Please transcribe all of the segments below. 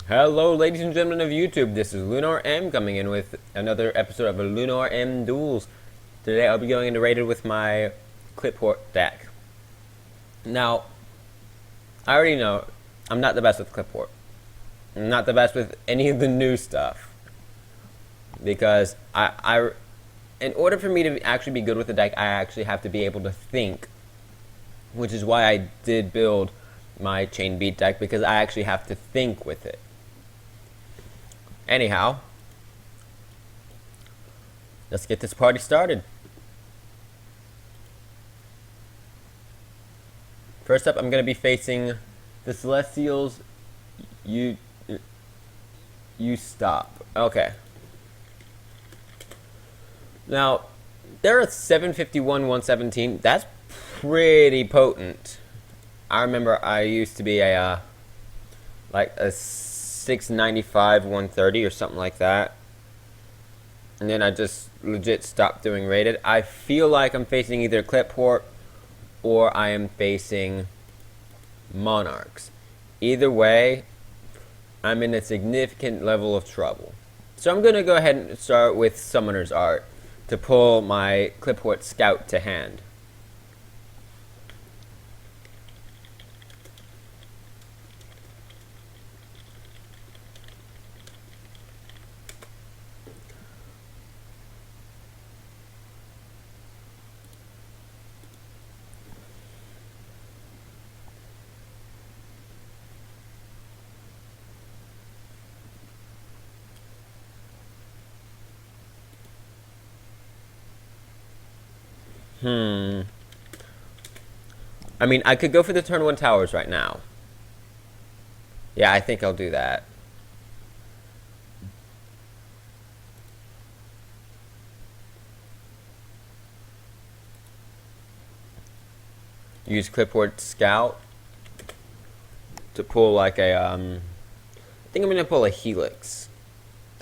Hello, ladies and gentlemen of YouTube. This is Lunor M coming in with another episode of a Lunor M Duels. Today I'll be going into rated with my Qliphort deck. Now, I already know I'm not the best with Qliphort. I'm not the best with any of the new stuff. Because in order for me to actually be good with the deck, I actually have to be able to think. Which is why I did build my Chain Beat deck, because I actually have to think with it. Anyhow, let's get this party started. First up, I'm going to be facing the Celestials. You stop. Okay. Now, they're a 751, 117. That's pretty potent. I remember I used to be a like a 695, 130 or something like that. And then I just legit stopped doing rated. I feel like I'm facing either Qliphort or I am facing Monarchs. Either way, I'm in a significant level of trouble. So I'm going to go ahead and start with Summoner's Art to pull my Qliphort Scout to hand. I mean, I could go for the turn 1 towers right now. Yeah, I think I'll do that. Use Qliphort Scout to pull like a, I think I'm going to pull a Helix.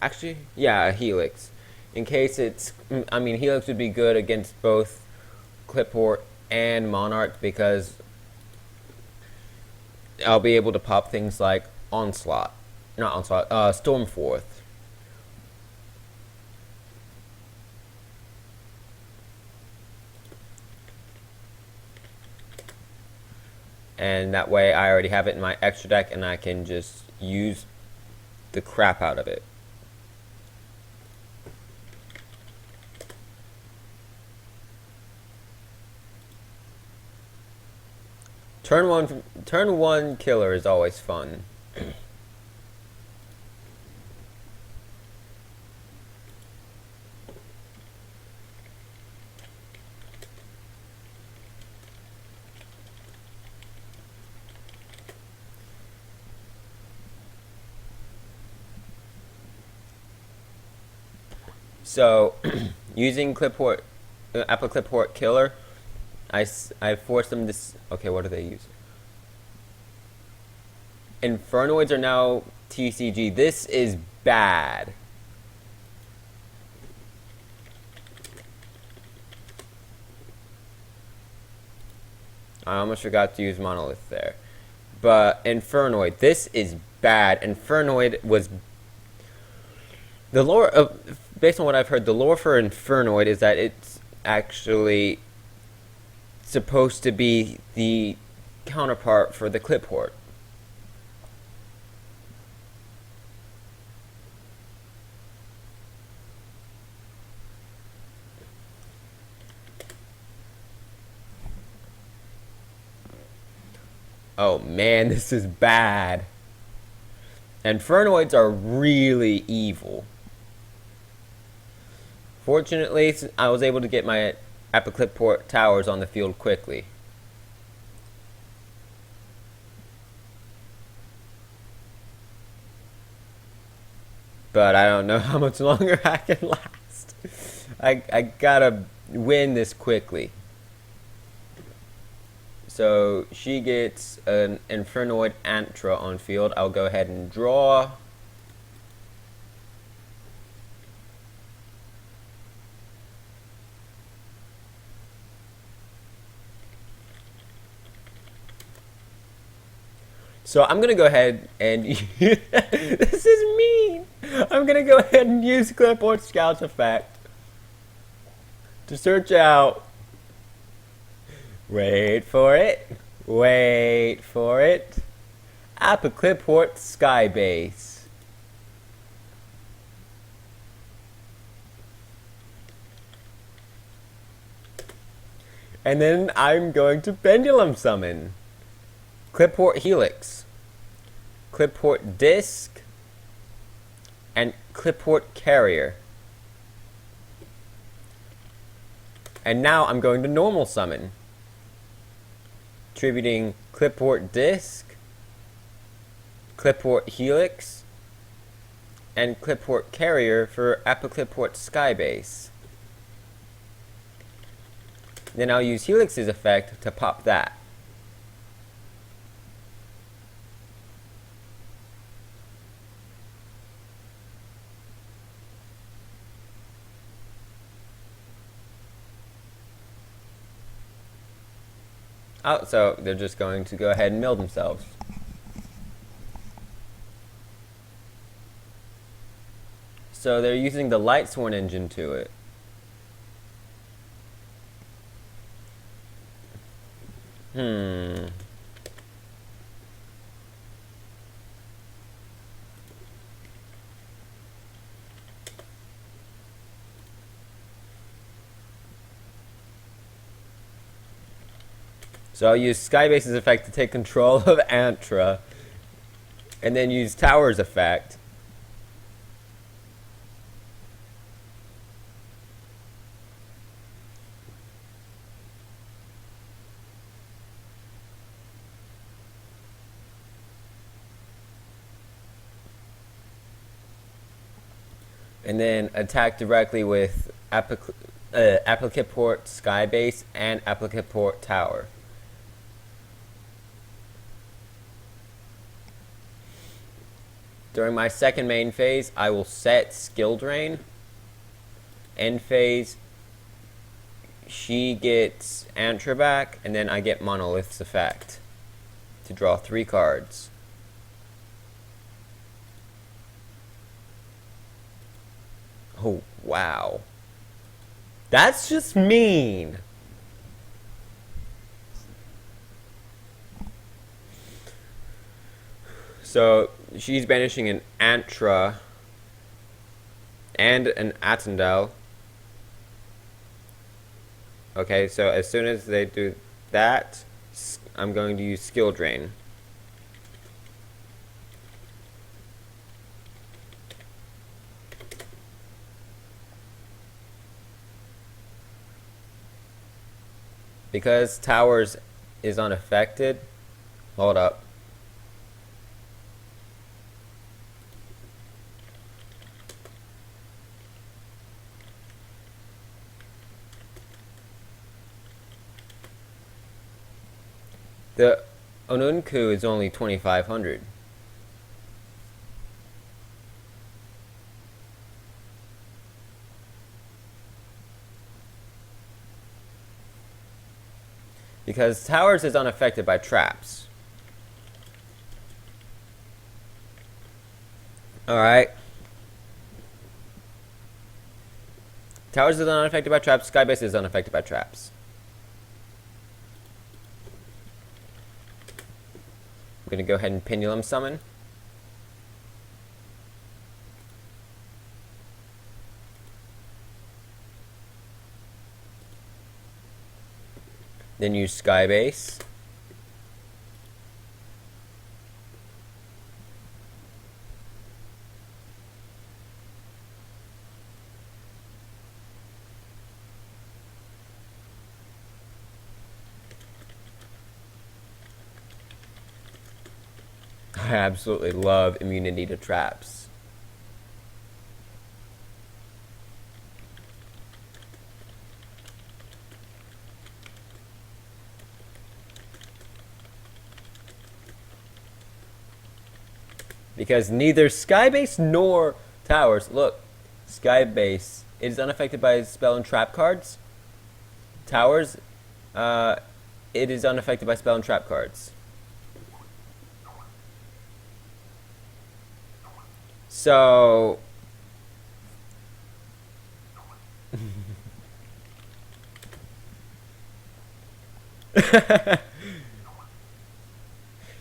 Actually, yeah, a Helix. In case it's, I mean, Helix would be good against both Qliphort and Monarch because I'll be able to pop things like Onslaught. Not Onslaught, Stormforth. And that way I already have it in my extra deck and I can just use the crap out of it. Turn one killer is always fun. So, using Qliphort, Apple Qliphort Killer, I forced them to. Okay, what do they use? Infernoids are now TCG. This is bad. I almost forgot to use Monolith there. But Infernoid, this is bad. Infernoid was the lore of, based on what I've heard, the lore for Infernoid is that it's actually supposed to be the counterpart for the Qliphort. Oh man, this is bad. Infernoids are really evil. Fortunately, I was able to get my Qliphort towers on the field quickly. But I don't know how much longer I can last. I gotta win this quickly. So she gets an Infernoid Antra on field. I'll go ahead and draw. So I'm gonna go ahead and this is mean. I'm gonna go ahead and use Qliphort Scout's effect to search out. Wait for it. Wait for it. Qliphort Skybase. And then I'm going to Pendulum Summon Qliphort Helix, Qliphort Disc, and Qliphort Carrier. And now I'm going to Normal Summon, tributing Qliphort Disc, Qliphort Helix, and Qliphort Carrier for Qliphort Skybase. Then I'll use Helix's effect to pop that. Oh, so they're just going to go ahead and mill themselves. So they're using the Lightsworn engine to it. So I'll use Skybase's effect to take control of Antra, and then use Tower's effect. And then attack directly with Qliphort Skybase and Qliphort Tower. During my second main phase, I will set Skill Drain. End phase, she gets Antra back, and then I get Monolith's effect to draw 3 cards. Oh, wow. That's just mean. So she's banishing an Antra and an Attendel. Okay, so as soon as they do that, I'm going to use Skill Drain. Because Towers is unaffected, hold up. The Onunku is only 2,500. Because Towers is unaffected by traps. Alright. Towers is unaffected by traps. Skybase is unaffected by traps. I'm going to go ahead and Pendulum Summon. Then use Skybase. I absolutely love immunity to traps. Because neither Skybase nor Towers, look, Skybase, it is unaffected by spell and trap cards. Towers, it is unaffected by spell and trap cards. So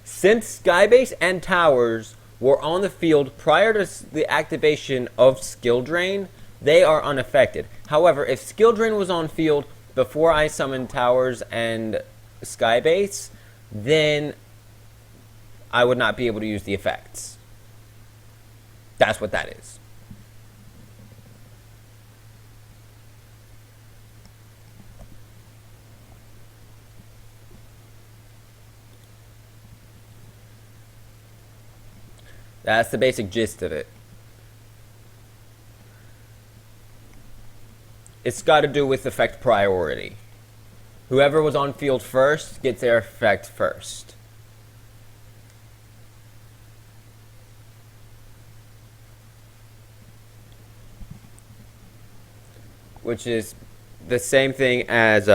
since Skybase and Towers were on the field prior to the activation of Skill Drain, they are unaffected. However, if Skill Drain was on field before I summoned Towers and Skybase, then I would not be able to use the effects. That's what that is. That's the basic gist of it. It's got to do with effect priority. Whoever was on field first gets their effect first. Which is the same thing as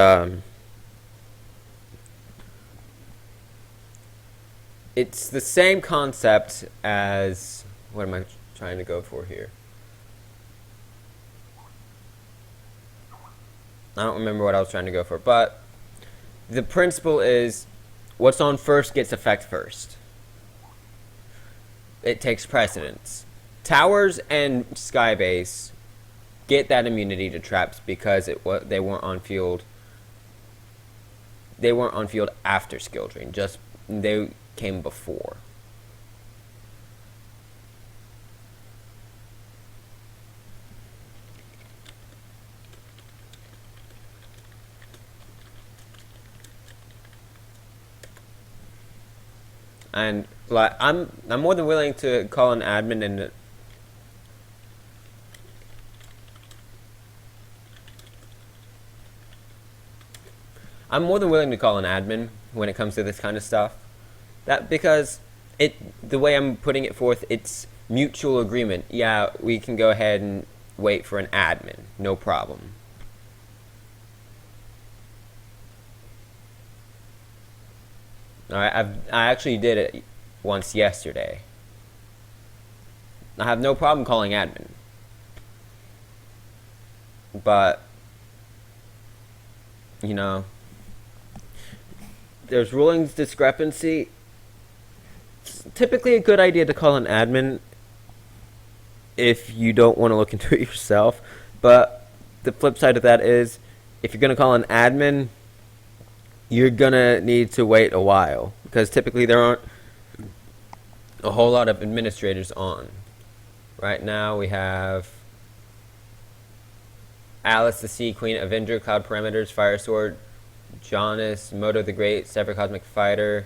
it's the same concept as, what am I trying to go for here? I don't remember what I was trying to go for, but the principle is what's on first gets effect first. It takes precedence. Towers and Skybase get that immunity to traps because they weren't on field. They weren't on field after Skill Drain. Just they came before. And like I'm more than willing to call an admin and I'm more than willing to call an admin when it comes to this kind of stuff. That because the way I'm putting it forth, it's mutual agreement. Yeah, we can go ahead and wait for an admin, no problem. Alright, I actually did it once yesterday. I have no problem calling admin. But you know, there's rulings discrepancy. It's typically a good idea to call an admin if you don't want to look into it yourself. But the flip side of that is, if you're going to call an admin, you're going to need to wait a while. Because typically there aren't a whole lot of administrators on. Right now we have Alice the Sea Queen, Avenger, Cloud Parameters, Fire Sword, Jonas, Moto the Great, Sever Cosmic Fighter,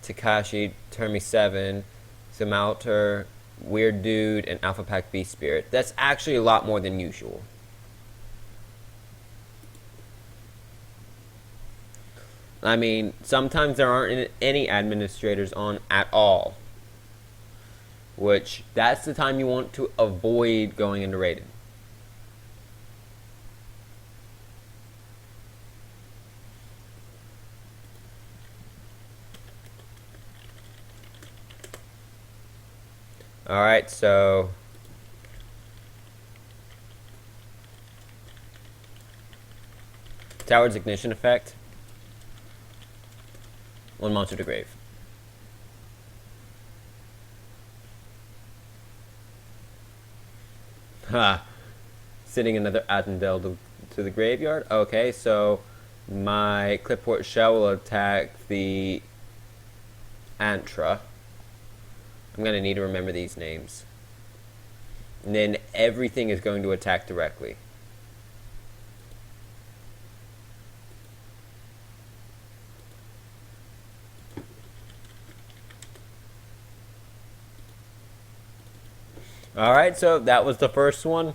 Takashi, Termi 7, Simalter, Weird Dude, and Alpha Pack Beast Spirit. That's actually a lot more than usual. I mean, sometimes there aren't any administrators on at all. Which, that's the time you want to avoid going into rated. Alright, so Tower's Ignition effect. One monster to grave. Ha! Sitting another Attendel to the graveyard. Okay, so my Qliphort shell will attack the Antra. I'm going to need to remember these names. And then everything is going to attack directly. Alright, so that was the first one.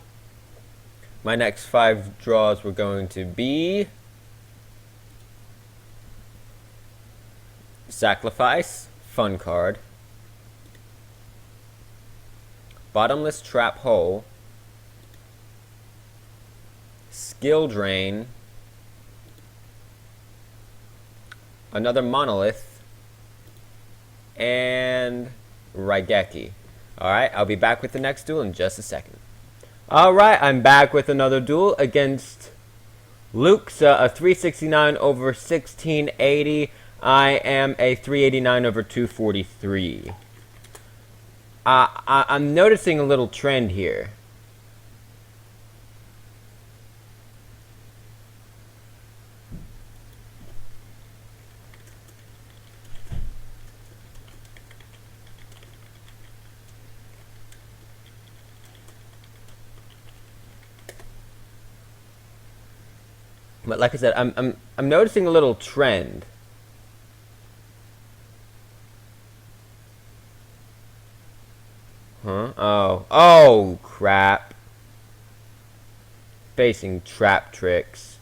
My next 5 draws were going to be Sacrifice, fun card. Bottomless Trap Hole, Skill Drain, another Monolith, and Raigeki. Alright, I'll be back with the next duel in just a second. Alright, I'm back with another duel against Luke's a 369 over 1680. I am a 389 over 243. I'm noticing a little trend here. But like I said, I'm noticing a little trend. Huh? Oh crap. Facing trap tricks.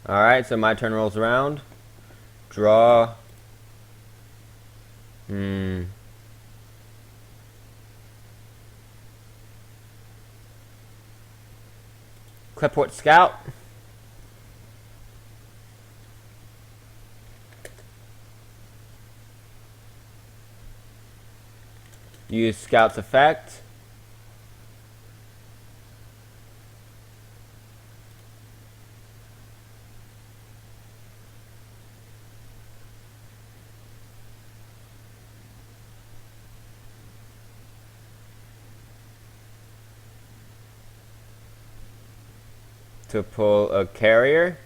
Alright, so my turn rolls around. Draw. Qliphort Scout. Use Scout's effect. To pull a carrier.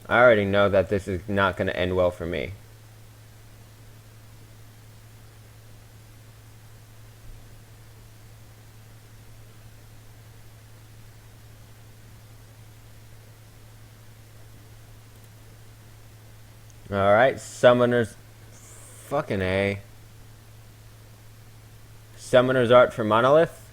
I already know that this is not going to end well for me. Alright, Summoner's... Fucking A. Summoner's Art for Monolith.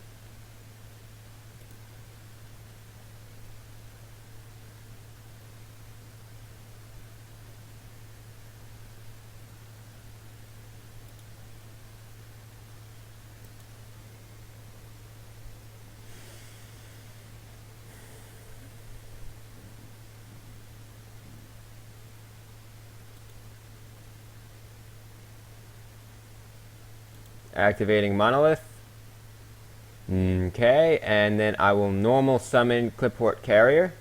Activating Monolith. Okay, and then I will normal summon Qliphort Carrier.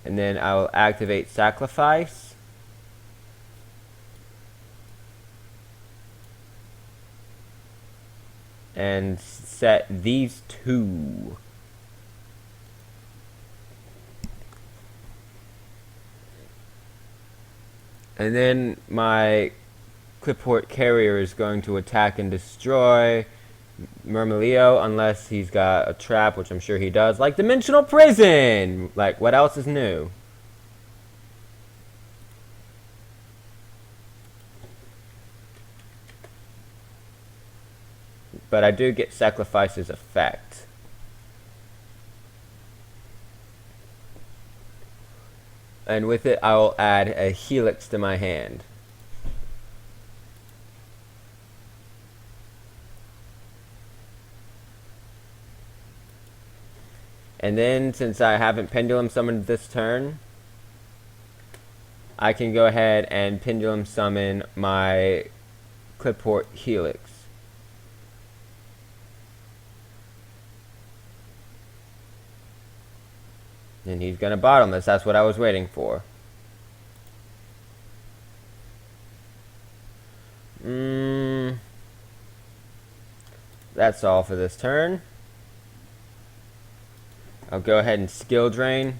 And then I will activate Sacrifice. And set these two. And then my Qliphort Carrier is going to attack and destroy Murmileo unless he's got a trap, which I'm sure he does. Like Dimensional Prison! Like, what else is new? But I do get Sacrifice's effect. And with it, I will add a Helix to my hand. And then, since I haven't Pendulum Summoned this turn, I can go ahead and Pendulum Summon my Qliphort Helix. And he's gonna bottomless. That's what I was waiting for. That's all for this turn. I'll go ahead and skill drain.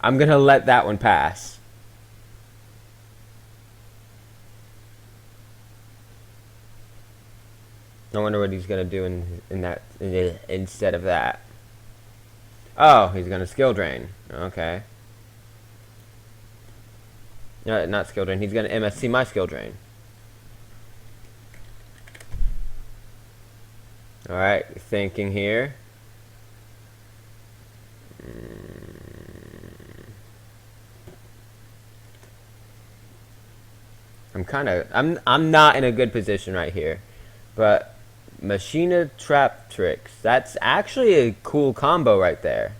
I'm gonna let that one pass. I wonder what he's gonna do instead of that. Oh, he's gonna skill drain. Okay. No, not skill drain. He's gonna MSC my skill drain. Alright, thinking here. I'm not in a good position right here. But Machina Trap Tricks. That's actually a cool combo right there.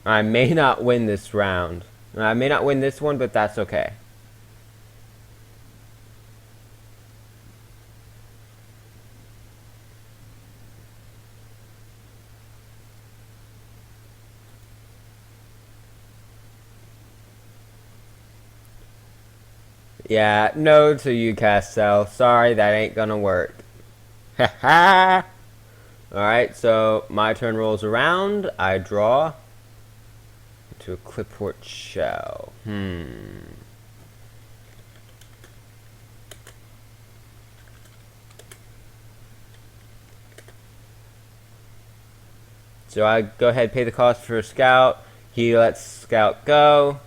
I may not win this round. I may not win this one, but that's okay. Yeah, no to you, Castell. Sorry, that ain't gonna work. Ha ha! Alright, so my turn rolls around. I draw to a Qliphort shell. So I go ahead, pay the cost for a scout. He lets scout go.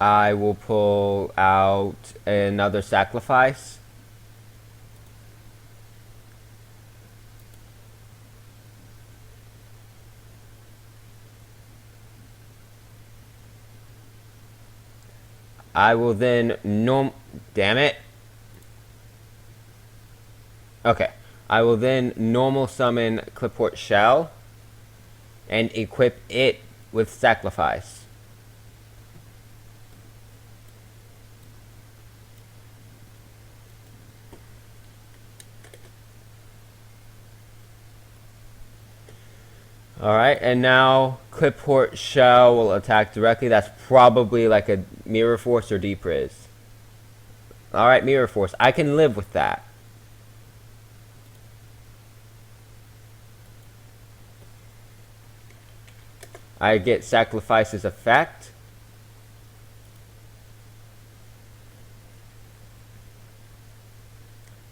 I will pull out another sacrifice. I will then damn it. Okay. I will then normal summon Qliphort Shell and equip it with sacrifice. Alright, and now Qliphort Shell will attack directly. That's probably like a Mirror Force or Depriz. Alright, Mirror Force. I can live with that. I get Sacrifice's effect.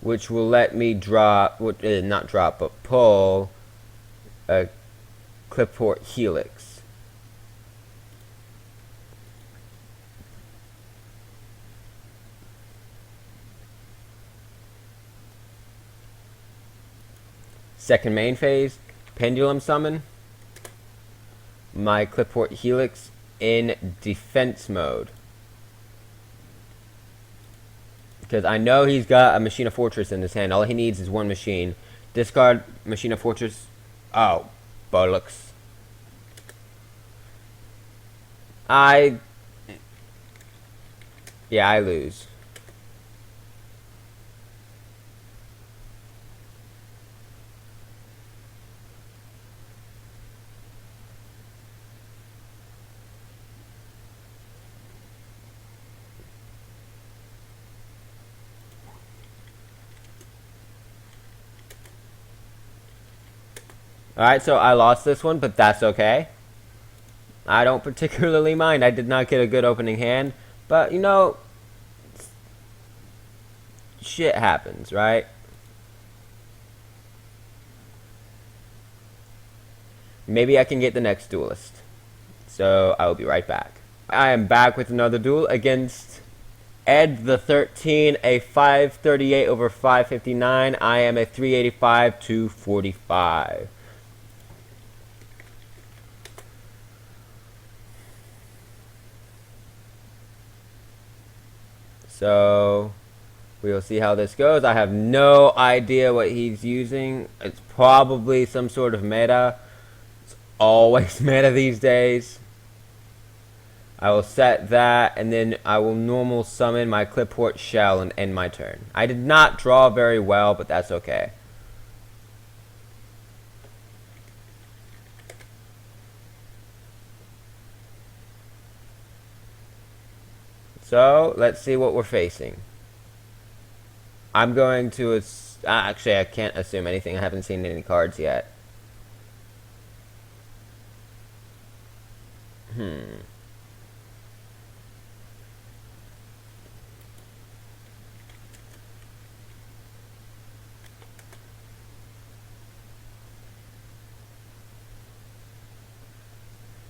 Which will let me drop, not drop, but pull a Qliphort Helix. Second main phase, Pendulum Summon. My Qliphort Helix in defense mode. Because I know he's got a Machina Fortress in his hand. All he needs is one machine. Discard Machina Fortress. Oh, bollocks. Yeah, I lose. Alright, so I lost this one, but that's okay. I don't particularly mind. I did not get a good opening hand. But, you know, shit happens, right? Maybe I can get the next duelist. So, I will be right back. I am back with another duel against Ed the 13, a 538 over 559. I am a 385 to 45. So, we will see how this goes. I have no idea what he's using. It's probably some sort of meta. It's always meta these days. I will set that, and then I will normal summon my Qliphort Shell and end my turn. I did not draw very well, but that's okay. So, let's see what we're facing. I'm going to... actually, I can't assume anything. I haven't seen any cards yet.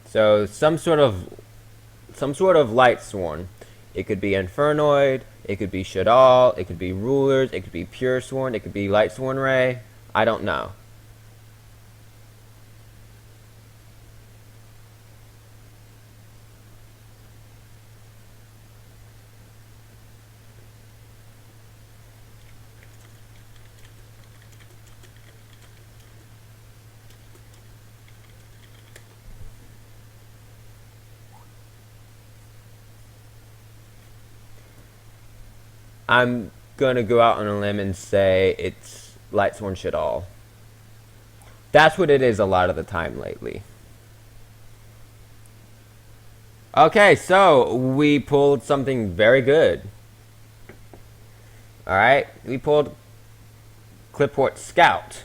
So some sort of light sworn. It could be Infernoid, it could be Shadal, it could be Rulers, it could be Pure Sworn, it could be Light Sworn Ray. I don't know. I'm gonna go out on a limb and say it's Light Sworn Shadal. That's what it is a lot of the time lately. Okay, so we pulled something very good. Alright, we pulled Qliphort Scout.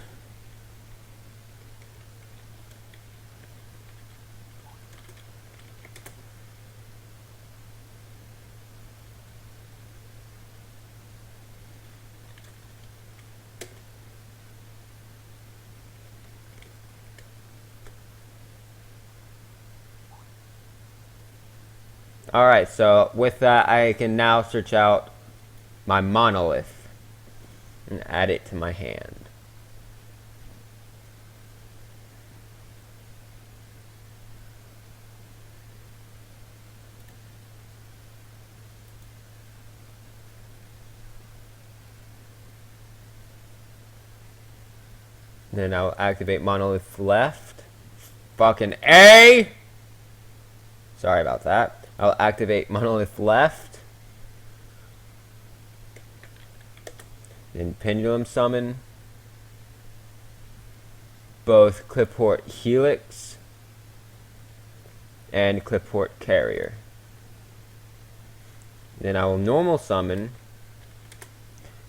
Alright, so with that, I can now search out my monolith and add it to my hand. Then I'll activate monolith left. Fucking A! Sorry about that. I'll activate monolith left. Then pendulum summon both Qliphort Helix and Qliphort Carrier. Then I will normal summon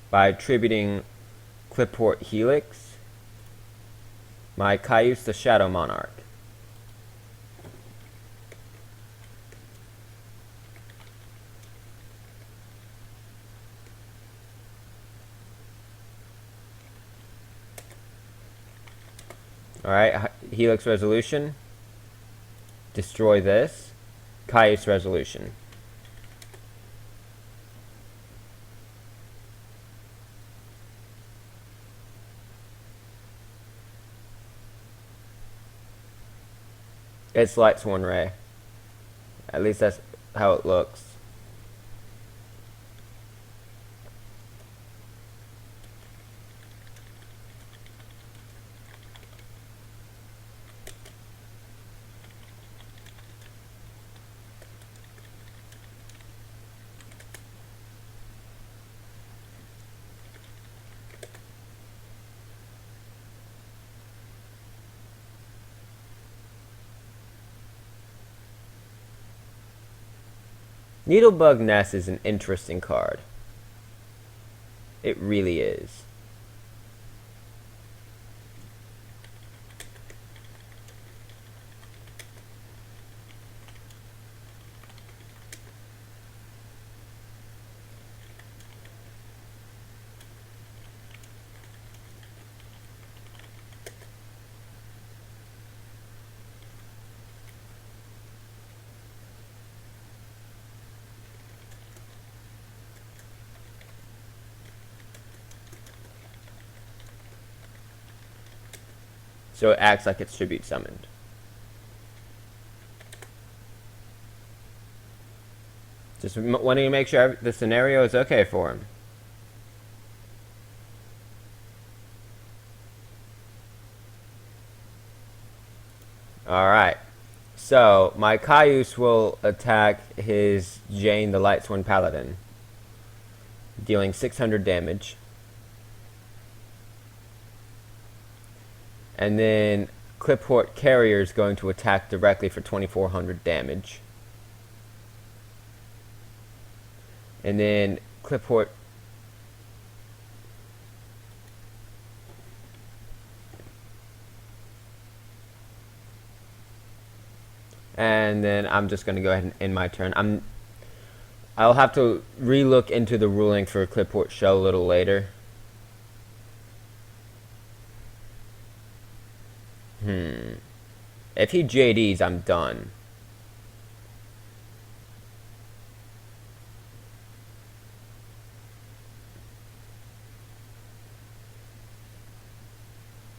by attributing Qliphort Helix my Caius the Shadow Monarch. Alright, Helix Resolution. Destroy this. Caius Resolution. It's Light Sworn Ray. At least that's how it looks. Needlebug Nest is an interesting card. It really is. So it acts like it's tribute summoned. Just wanting to make sure the scenario is okay for him. Alright. So, my Caius will attack his Jane the Lightsworn Paladin, dealing 600 damage. And then Qliphort Carrier is going to attack directly for 2400 damage. And then Qliphort and then I'm just going to go ahead and end my turn. I'll have to relook into the ruling for Qliphort Shell a little later. If he JDs, I'm done.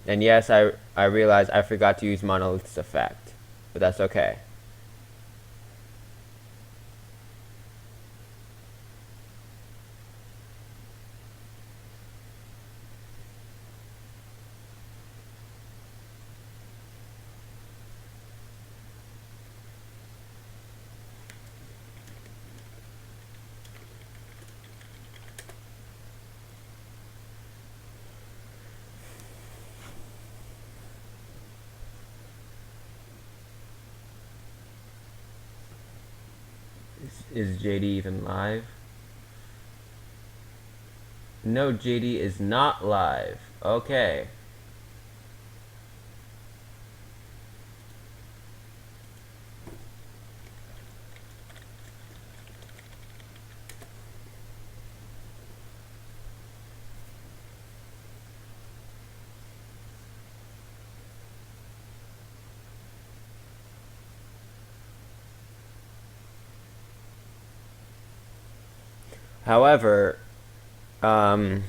And yes, I realize I forgot to use Monolith's effect, but that's okay. Is JD even live? No, JD is not live. Okay. However, Light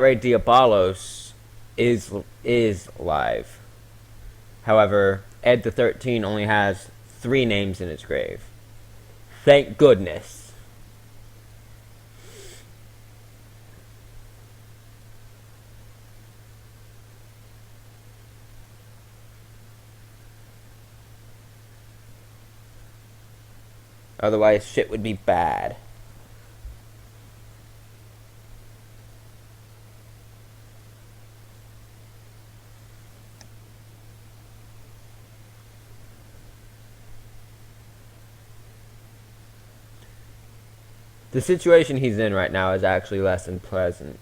Ray Diabolos is live. However, Ed the 13 only has 3 names in his grave. Thank goodness. Otherwise, shit would be bad. The situation he's in right now is actually less than pleasant.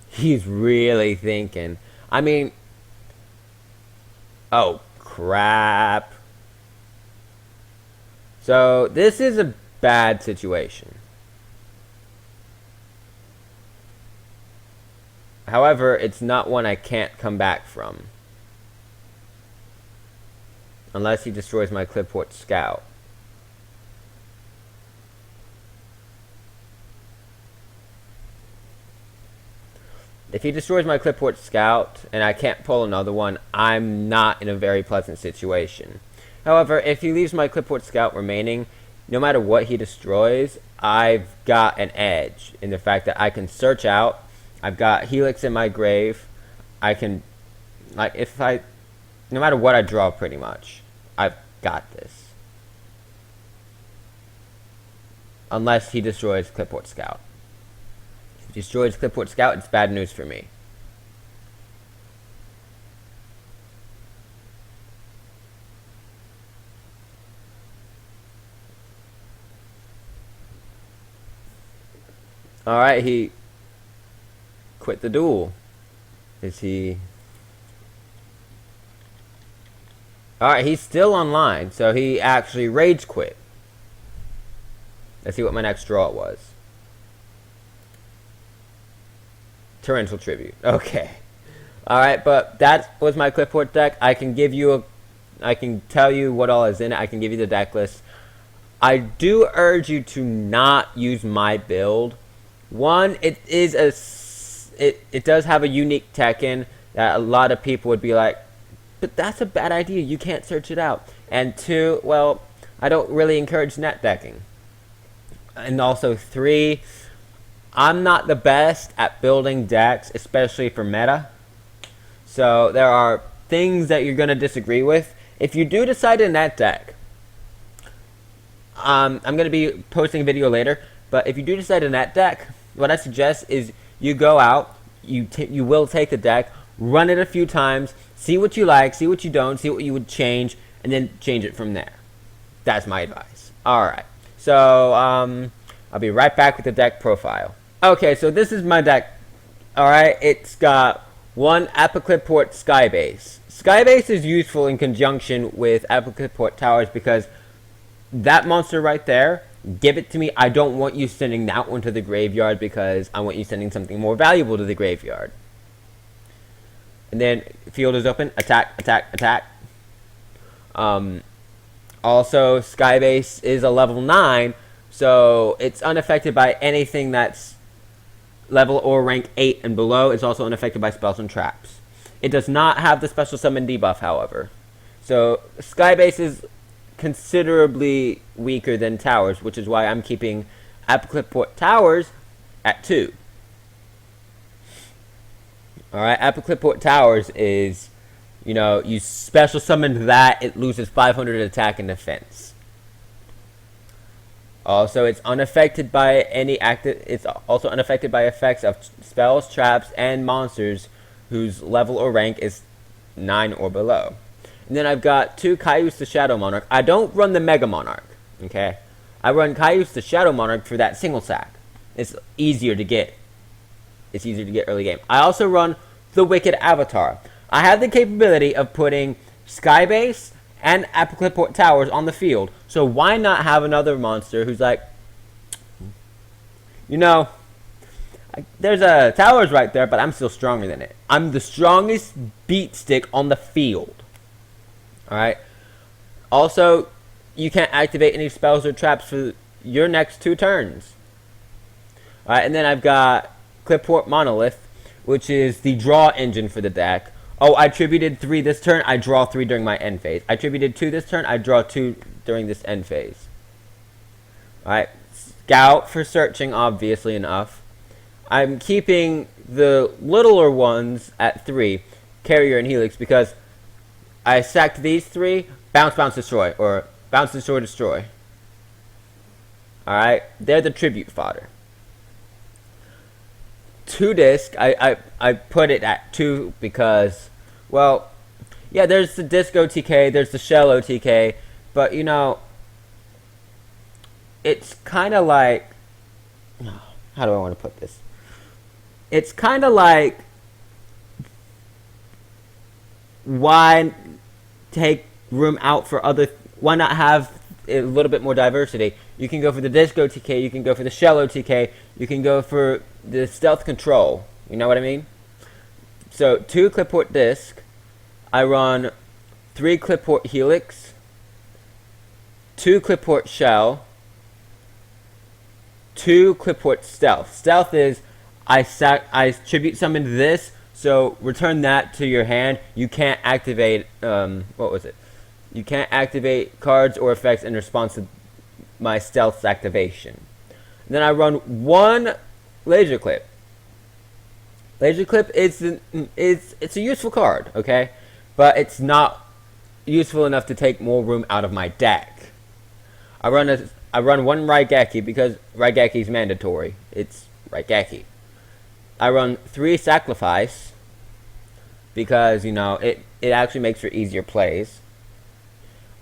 He's really thinking. I mean, oh crap. So this is a bad situation. However, it's not one I can't come back from. Unless he destroys my Qliphort scout. If he destroys my Qliphort scout and I can't pull another one, I'm not in a very pleasant situation. However, if he leaves my Qliphort scout remaining, no matter what he destroys, I've got an edge in the fact that I can search out. I've got Helix in my grave. I can, like, no matter what I draw pretty much, I've got this. Unless he destroys Qliphort scout. If he destroys Qliphort scout, it's bad news for me. Alright, he quit the duel. Is he... Alright, he's still online, so he actually rage quit. Let's see what my next draw was. Torrential Tribute. Okay. Alright, but that was my Qliphort deck. I can tell you what all is in it. I can give you the deck list. I do urge you to not use my build. One, it does have a unique Tekken that a lot of people would be like, but that's a bad idea, you can't search it out. And 2, well, I don't really encourage net decking. And also 3, I'm not the best at building decks, especially for meta. So there are things that you're going to disagree with. If you do decide to net deck, I'm going to be posting a video later, but if you do decide to net deck, what I suggest is you go out, you will take the deck, run it a few times, see what you like, see what you don't, see what you would change, and then change it from there. That's my advice. Alright, so I'll be right back with the deck profile. Okay, so this is my deck. Alright, it's got one Qliphort Skybase. Skybase is useful in conjunction with Qliphort Towers because that monster right there, give it to me. I don't want you sending that one to the graveyard because I want you sending something more valuable to the graveyard. And then field is open, attack, attack, attack. Also, Skybase is a level 9, so it's unaffected by anything that's level or rank 8 and below. It's also unaffected by spells and traps. It does not have the special summon debuff, however. So, Skybase is considerably weaker than Towers, which is why I'm keeping Qliphort Towers at 2. Alright, Qliphort Towers is, you know, you special summon that, it loses 500 attack and defense. Also, it's unaffected by any active. It's also unaffected by effects of spells, traps, and monsters whose level or rank is 9 or below. And then I've got 2 Caius the Shadow Monarch. I don't run the Mega Monarch, okay? I run Caius the Shadow Monarch for that single sack. It's easier to get. It's easier to get early game. I also run the Wicked Avatar. I have the capability of putting Skybase and Qliphort Towers on the field. So why not have another monster who's like, you know, there's a Towers right there, but I'm still stronger than it. I'm the strongest beat stick on the field. Alright. Also, you can't activate any spells or traps for your next 2 turns. Alright, and then I've got Qliphort Monolith, which is the draw engine for the deck. Oh, I attributed 3 this turn, I draw 3 during my end phase. I attributed 2 this turn, I draw 2 during this end phase. Alright, Scout for searching, obviously enough. I'm keeping the littler ones at 3, Carrier and Helix, because I sacked these 3, bounce, bounce, destroy, or bounce, destroy, destroy. Alright, they're the tribute fodder. 2 disc, I put it at 2 because, well, yeah, there's the disc OTK, there's the shell OTK, but you know, it's kind of like, how do I want to put this? It's kind of like, why take room out for other, why not have a little bit more diversity? You can go for the disc OTK, you can go for the shell OTK, you can go for the stealth control. You know what I mean? So 2 Qliphort disc, I run 3 Qliphort Helix, 2 Qliphort shell, 2 Qliphort stealth. Stealth is I tribute summon this, so return that to your hand. You can't activate what was it? You can't activate cards or effects in response to my stealth's activation. And then I run 1 Laser Clip. Laser Clip is it's a useful card, okay? But it's not useful enough to take more room out of my deck. I run 1 Raigeki because Raigeki is mandatory. It's Raigeki. I run 3 Sacrifice because, you know, it actually makes for easier plays.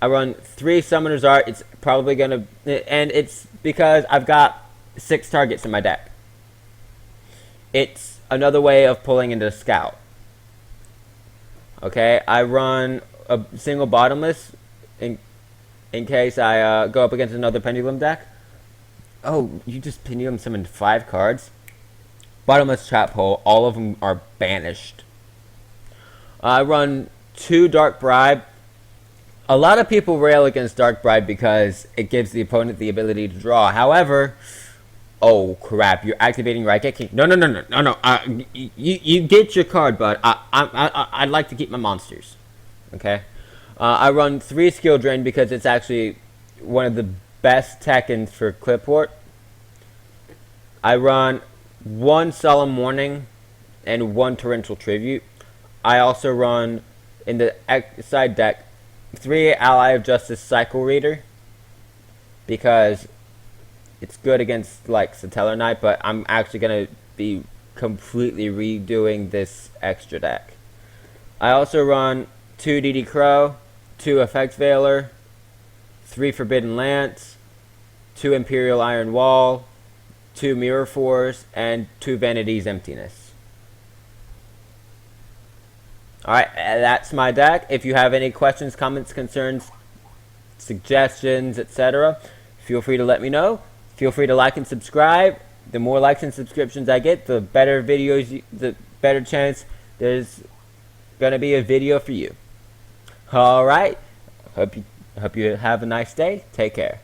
I run 3 Summoner's Art. It's probably gonna, and it's because I've got 6 targets in my deck. It's another way of pulling into Scout. Okay, I run a single Bottomless in case I go up against another Pendulum deck. Oh, you just Pendulum summoned 5 cards. Bottomless Trap Hole. All of them are banished. I run 2 Dark Bribe. A lot of people rail against Dark Bribe because it gives the opponent the ability to draw. However, oh crap! You're activating Raigeki. No. You get your card, bud. I'd like to keep my monsters. Okay. I run 3 Skill Drain because it's actually one of the best tech-ins for Qliphort. I run 1 Solemn Warning and 1 Torrential Tribute. I also run in the side deck 3 Ally of Justice Cycle Reader because it's good against like Satellar Knight, but I'm actually gonna be completely redoing this extra deck. I also run 2 DD Crow, 2 Effect Veiler, 3 Forbidden Lance, 2 Imperial Iron Wall, 2 Mirror Force, and 2 Vanity's Emptiness. Alright, that's my deck. If you have any questions, comments, concerns, suggestions, etc., feel free to let me know. Feel free to like and subscribe. The more likes and subscriptions I get, the better videos, the better chance there's gonna be a video for you. Alright, hope you have a nice day. Take care.